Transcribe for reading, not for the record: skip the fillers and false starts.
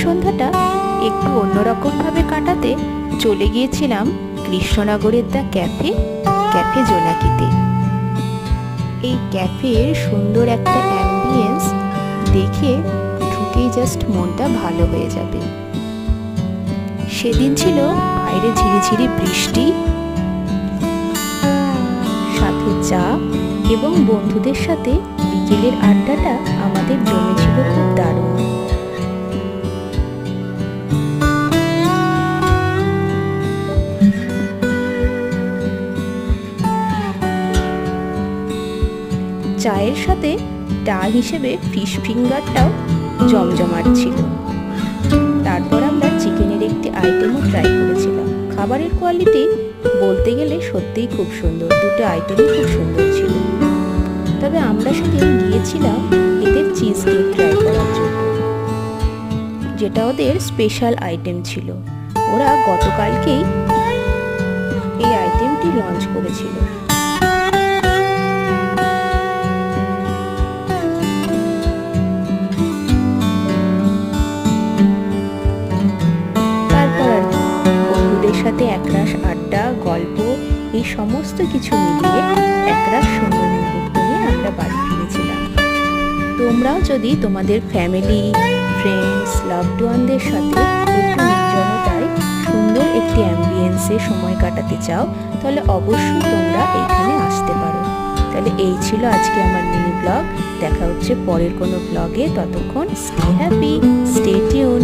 সন্ধ্যাটা একটু অন্যরকমভাবে কাটাতে চলে গিয়েছিলাম কৃষ্ণনগরের দ্য ক্যাফে জোনাকিতে। এই ক্যাফের সুন্দর একটা অ্যাম্বিয়েন্স দেখে ঢুকেই জাস্ট মনটা ভালো হয়ে যাবে। সেদিন ছিল বাইরে ঝিরিঝিরি বৃষ্টি, সাথে চা এবং বন্ধুদের সাথে বিকেলের আড্ডাটা আমাদের জমেছিল খুব দারুণ। চায়ের সাথে ডাল হিসেবে ফিশ ফিঙ্গারটাও জমজমাট ছিল। তারপর আমরা চিকেনের একটি আইটেমও ট্রাই করেছিলাম। খাবারের কোয়ালিটি বলতে গেলে সত্যিই খুব সুন্দর, দুটো আইটেমই খুব সুন্দর ছিল। তবে আমরা সেদিন গিয়েছিলাম এদের চিজ কেক ট্রাই করার জন্য, যেটা ওদের স্পেশাল আইটেম ছিল। ওরা গতকালকেই এই আইটেমটি লঞ্চ করেছিল। সাথে একরাশ আড্ডা, গল্প, এই সমস্ত কিছু মিলিয়ে একরাশ সুন্দর মুহূর্ত নিয়ে আমরা বাড়ি ফিরেছিলাম। তোমরাও যদি তোমাদের ফ্যামিলি, ফ্রেন্ডস, লাভড ওয়ানদের সাথে একটু নির্জনতায় সুন্দর একটি অ্যাম্বিয়েন্সে সময় কাটাতে চাও, তাহলে অবশ্যই তোমরা এইখানে আসতে পারো। তাহলে এই ছিল আজকে আমার মিনি ব্লগ। দেখা হচ্ছে পরের কোনো ব্লগে। ততক্ষণ স্টে হ্যাপি, স্টে টিউন।